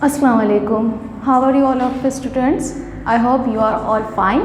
Assalamu alaikum. How are you all of the students? I hope you are all fine.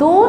2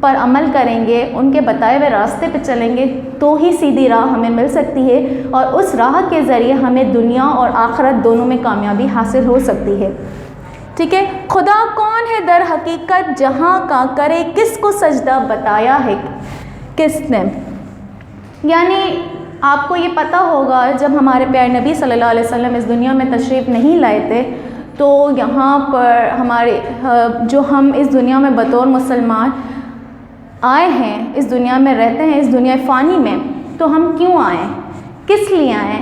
پر عمل کریں گے، ان کے بتائے ہوئے راستے پہ چلیں گے تو ہی سیدھی راہ ہمیں مل سکتی ہے، اور اس راہ کے ذریعے ہمیں دنیا اور آخرت دونوں میں کامیابی حاصل ہو سکتی ہے۔ ٹھیک ہے، خدا کون ہے در حقیقت جہاں کا، کرے کس کو سجدہ، بتایا ہے کس نے؟ یعنی آپ کو یہ پتہ ہوگا جب ہمارے پیارے نبی صلی اللہ علیہ وسلم اس دنیا میں تشریف نہیں لائے تھے تو یہاں پر ہمارے جو ہم اس دنیا میں بطور مسلمان آئے ہیں، اس دنیا میں رہتے ہیں، اس دنیا فانی میں، تو ہم کیوں آئے، کس لیے آئے؟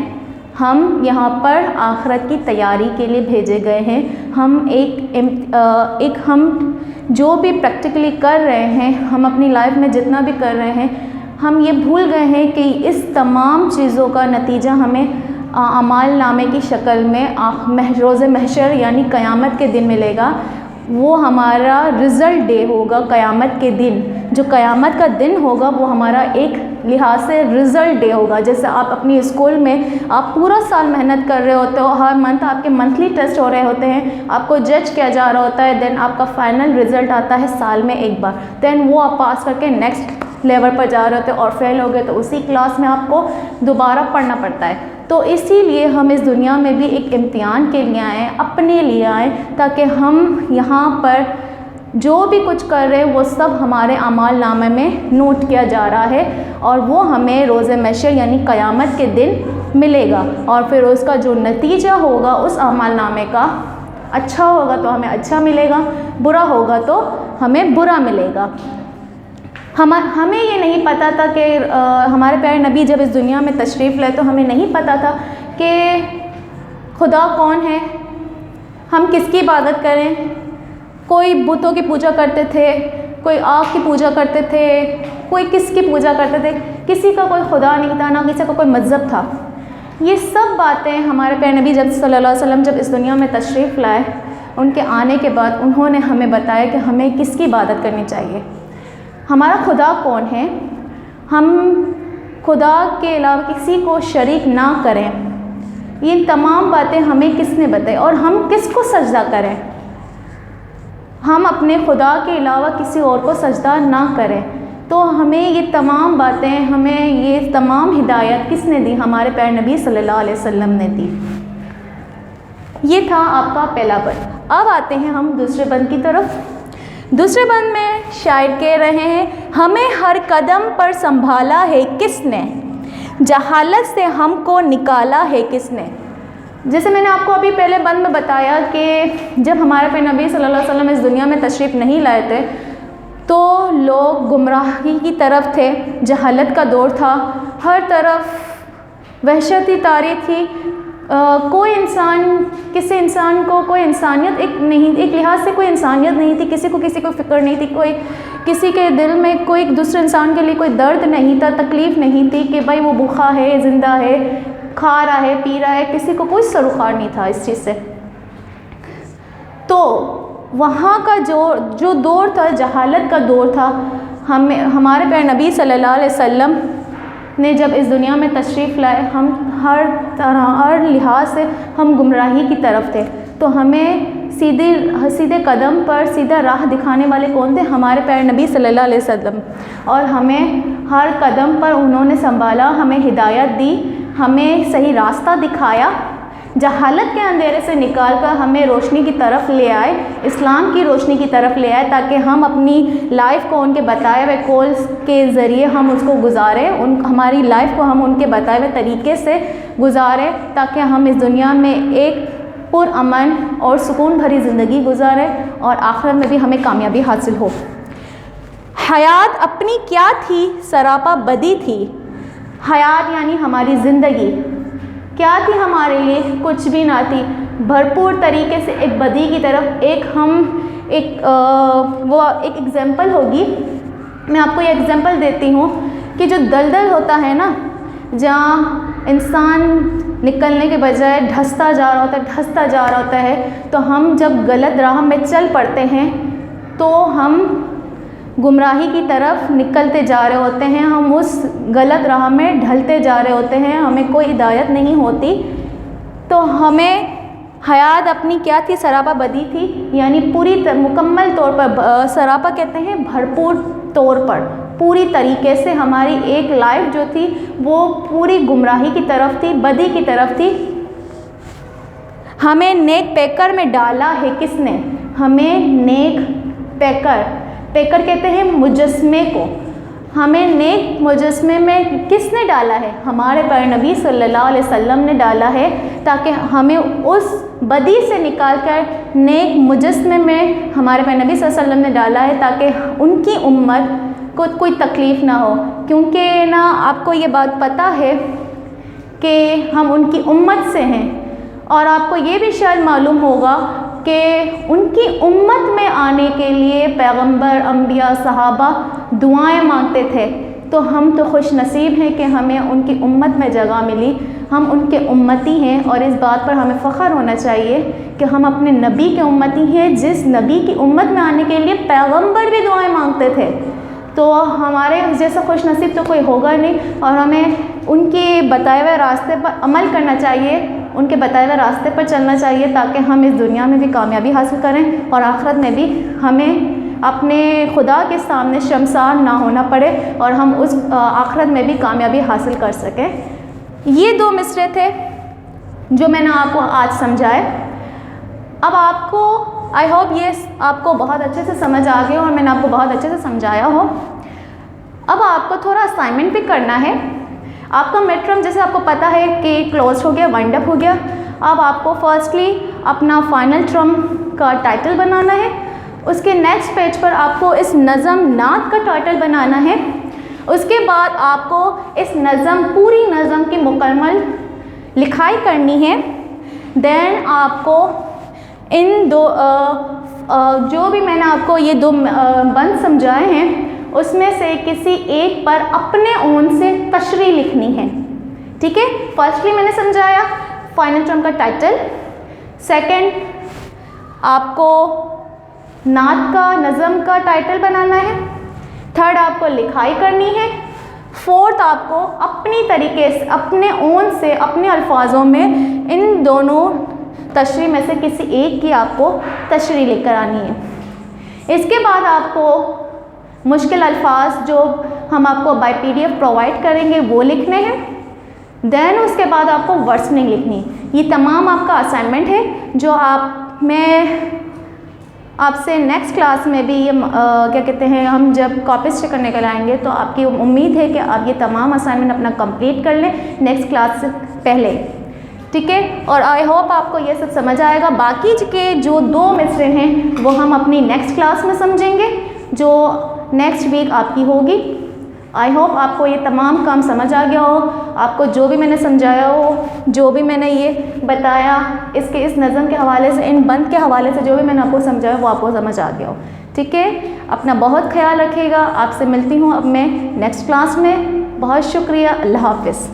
ہم یہاں پر آخرت کی تیاری کے لیے بھیجے گئے ہیں۔ ہم ایک ہم جو بھی پریکٹیکلی کر رہے ہیں، ہم اپنی لائف میں جتنا بھی کر رہے ہیں، ہم یہ بھول گئے ہیں کہ اس تمام چیزوں کا نتیجہ ہمیں اعمال نامے کی شکل میں روز محشر یعنی قیامت کے دن ملے گا۔ وہ ہمارا رزلٹ ڈے ہوگا قیامت کے دن۔ جو قیامت کا دن ہوگا وہ ہمارا ایک لحاظ سے رزلٹ ڈے ہوگا۔ جیسے آپ اپنی اسکول میں آپ پورا سال محنت کر رہے ہوتے ہو، ہر منتھ آپ کے منتھلی ٹیسٹ ہو رہے ہوتے ہیں، آپ کو جج کیا جا رہا ہوتا ہے، دین آپ کا فائنل رزلٹ آتا ہے سال میں ایک بار، دین وہ آپ پاس کر کے نیکسٹ لیول پر جا رہے ہوتے ہیں، اور فیل ہو گئے تو اسی کلاس میں آپ کو دوبارہ پڑھنا پڑتا ہے۔ تو اسی لیے ہم اس دنیا میں بھی ایک امتحان کے لیے آئیں، اپنے لیے آئیں، تاکہ ہم یہاں پر جو بھی کچھ کر رہے ہیں وہ سب ہمارے اعمال نامے میں نوٹ کیا جا رہا ہے، اور وہ ہمیں روز محشر یعنی قیامت کے دن ملے گا، اور پھر اس کا جو نتیجہ ہوگا اس اعمال نامے کا اچھا ہوگا تو ہمیں اچھا ملے گا، برا ہوگا تو ہمیں برا ملے گا۔ ہمیں یہ نہیں پتہ تھا کہ ہمارے پیارے نبی جب اس دنیا میں تشریف لائے تو ہمیں نہیں پتہ تھا کہ خدا کون ہے، ہم کس کی عبادت کریں۔ کوئی بتوں کی پوجا کرتے تھے، کوئی آگ کی پوجا کرتے تھے، کوئی کس کی پوجا کرتے تھے، کسی کا کوئی خدا نہیں تھا، نہ کسی کا کوئی مذہب تھا۔ یہ سب باتیں ہمارے پیارے نبی جب صلی اللہ علیہ وسلم جب اس دنیا میں تشریف لائے، ان کے آنے کے بعد انہوں نے ہمیں بتایا کہ ہمیں کس کی عبادت کرنی چاہیے، ہمارا خدا کون ہے، ہم خدا کے علاوہ کسی کو شریک نہ کریں۔ یہ تمام باتیں ہمیں کس نے بتائی، اور ہم کس کو سجدہ کریں، ہم اپنے خدا کے علاوہ کسی اور کو سجدہ نہ کریں۔ تو ہمیں یہ تمام باتیں، ہمیں یہ تمام ہدایت کس نے دی؟ ہمارے پیارے نبی صلی اللہ علیہ وسلم نے دی۔ یہ تھا آپ کا پہلا بند۔ اب آتے ہیں ہم دوسرے بند کی طرف۔ دوسرے بند میں شاعر کہہ رہے ہیں، ہمیں ہر قدم پر سنبھالا ہے کس نے، جہالت سے ہم کو نکالا ہے کس نے۔ جیسے میں نے آپ کو ابھی پہلے بند میں بتایا کہ جب ہمارے پیارے نبی صلی اللہ علیہ وسلم اس دنیا میں تشریف نہیں لائے تھے تو لوگ گمراہی کی طرف تھے، جہالت کا دور تھا، ہر طرف وحشتی طاری تھی، کوئی انسان کسی انسان کو کوئی انسانیت ایک لحاظ سے کوئی انسانیت نہیں تھی، کسی کو فکر نہیں تھی، کوئی کسی کے دل میں کوئی دوسرے انسان کے لیے کوئی درد نہیں تھا، تکلیف نہیں تھی کہ بھائی وہ بھوکا ہے، زندہ ہے، کھا رہا ہے، پی رہا ہے، کسی کو کوئی سروکار نہیں تھا اس چیز سے۔ تو وہاں کا جو دور تھا، جہالت کا دور تھا، ہمارے پیارے نبی صلی اللہ علیہ وسلم نے جب اس دنیا میں تشریف لائے، ہم ہر لحاظ سے ہم گمراہی کی طرف تھے، تو ہمیں سیدھے قدم پر سیدھا راہ دکھانے والے کون تھے؟ ہمارے پیارے نبی صلی اللہ علیہ وسلم، اور ہمیں ہر قدم پر انہوں نے سنبھالا، ہمیں ہدایت دی، ہمیں صحیح راستہ دکھایا، جہالت کے اندھیرے سے نکال کر ہمیں روشنی کی طرف لے آئے، اسلام کی روشنی کی طرف لے آئے، تاکہ ہم اپنی لائف کو ان کے بتائے ہوئے کولز کے ذریعے ہم اس کو گزاریں، ہماری لائف کو ہم ان کے بتائے ہوئے طریقے سے گزاریں، تاکہ ہم اس دنیا میں ایک پرامن اور سکون بھری زندگی گزاریں، اور آخرت میں بھی ہمیں کامیابی حاصل ہو۔ حیات اپنی کیا تھی، سراپا بدی تھی۔ حیات یعنی ہماری زندگی کیا تھی؟ ہمارے لیے کچھ بھی نہ تھی، بھرپور طریقے سے ایک بدی کی طرف ایک ایگزامپل ہوگی۔ میں آپ کو یہ ایگزامپل دیتی ہوں کہ جو دلدل ہوتا ہے نا، جہاں انسان نکلنے کے بجائے دھستا جا رہا ہوتا ہے، تو ہم جب غلط راہ میں چل پڑتے ہیں تو ہم گمراہی کی طرف نکلتے جا رہے ہوتے ہیں، ہم اس غلط راہ میں ڈھلتے جا رہے ہوتے ہیں، ہمیں کوئی ہدایت نہیں ہوتی، تو ہمیں حیات اپنی کیا تھی؟ سراپا بدی تھی، یعنی پوری مکمل طور پر، سراپا کہتے ہیں بھرپور طور پر، پوری طریقے سے ہماری ایک لائف جو تھی وہ پوری گمراہی کی طرف تھی، بدی کی طرف تھی۔ ہمیں نیک پیکر میں ڈالا ہے کس نے؟ ہمیں نیک پیکر کہتے ہیں مجسمے کو، ہمیں نیک مجسمے میں کس نے ڈالا ہے؟ ہمارے پیارے نبی صلی اللہ علیہ وسلم نے ڈالا ہے، تاکہ ہمیں اس بدی سے نکال کر نیک مجسمے میں ہمارے پیارے نبی صلی اللہ علیہ وسلم نے ڈالا ہے، تاکہ ان کی امت کو کوئی تکلیف نہ ہو، کیونکہ نا آپ کو یہ بات پتہ ہے کہ ہم ان کی امت سے ہیں، اور آپ کو یہ بھی شاید معلوم ہوگا کہ ان کی امت میں آنے کے لیے پیغمبر، انبیاء، صحابہ دعائیں مانگتے تھے، تو ہم تو خوش نصیب ہیں کہ ہمیں ان کی امت میں جگہ ملی، ہم ان کے امتی ہیں، اور اس بات پر ہمیں فخر ہونا چاہیے کہ ہم اپنے نبی کے امتی ہیں، جس نبی کی امت میں آنے کے لیے پیغمبر بھی دعائیں مانگتے تھے۔ تو ہمارے جیسا خوش نصیب تو کوئی ہوگا نہیں، اور ہمیں ان کے بتائے ہوئے راستے پر عمل کرنا چاہیے، ان کے بتائے ہوئے راستے پر چلنا چاہیے، تاکہ ہم اس دنیا میں بھی کامیابی حاصل کریں اور آخرت میں بھی ہمیں اپنے خدا کے سامنے شرمسار نہ ہونا پڑے، اور ہم اس آخرت میں بھی کامیابی حاصل کر سکیں۔ یہ دو مصرعے تھے جو میں نے آپ کو آج سمجھائے۔ اب آپ کو آئی ہوپ یہ آپ کو بہت اچھے سے سمجھ آ گیا، اور میں نے آپ کو بہت اچھے سے سمجھایا ہو۔ اب آپ کو تھوڑا اسائنمنٹ بھی کرنا ہے۔ آپ کا مڈ ٹرم جیسے آپ کو پتہ ہے کہ کلوز ہو گیا، وائنڈ اپ ہو گیا۔ اب آپ کو فرسٹلی اپنا فائنل ٹرم کا ٹائٹل بنانا ہے، اس کے نیکسٹ پیج پر آپ کو اس نظم نعت کا ٹائٹل بنانا ہے، اس کے بعد آپ کو اس نظم، پوری نظم کی مکمل لکھائی کرنی ہے۔ دین آپ کو ان دو جو بھی میں نے آپ کو یہ دو بند سمجھائے ہیں، اس میں سے کسی ایک پر اپنے اون سے تشریح لکھنی ہے، ٹھیک ہے؟ فرسٹلی میں نے سمجھایا فائنل ٹرم کا ٹائٹل، سیکنڈ آپ کو نعت کا، نظم کا ٹائٹل بنانا ہے، تھرڈ آپ کو لکھائی کرنی ہے، فورتھ آپ کو اپنی طریقے سے، اپنے اون سے، اپنے الفاظوں میں ان دونوں تشریح میں سے کسی ایک کی آپ کو تشریح لکھ کر آنی ہے۔ اس کے بعد آپ کو مشکل الفاظ جو ہم آپ کو بائی PDF پرووائڈ کریں گے وہ لکھنے ہیں، دین اس کے بعد آپ کو ورسننگ لکھنی۔ یہ تمام آپ کا اسائنمنٹ ہے جو میں آپ سے نیکسٹ کلاس میں بھی یہ کیا کہتے ہیں، ہم جب کاپیز چیک کرنے کے لائیں گے تو آپ کی امید ہے کہ آپ یہ تمام اسائنمنٹ اپنا کمپلیٹ کر لیں نیکسٹ کلاس سے پہلے، ٹھیک ہے؟ اور آئی ہوپ آپ کو یہ سب سمجھ آئے گا۔ باقی کے جو دو مصرے ہیں وہ ہم اپنی نیکسٹ کلاس میں سمجھیں گے، جو نیکسٹ ویک آپ کی ہوگی۔ آئی ہوپ آپ کو یہ تمام کام سمجھ آ گیا ہو، آپ کو جو بھی میں نے سمجھایا ہو، جو بھی میں نے یہ بتایا اس نظم کے حوالے سے، ان بند کے حوالے سے جو بھی میں نے آپ کو سمجھایا وہ آپ کو سمجھ آ گیا ہو، ٹھیک ہے؟ اپنا بہت خیال رکھیے گا، آپ سے ملتی ہوں اب میں نیکسٹ کلاس میں۔ بہت شکریہ، اللہ حافظ۔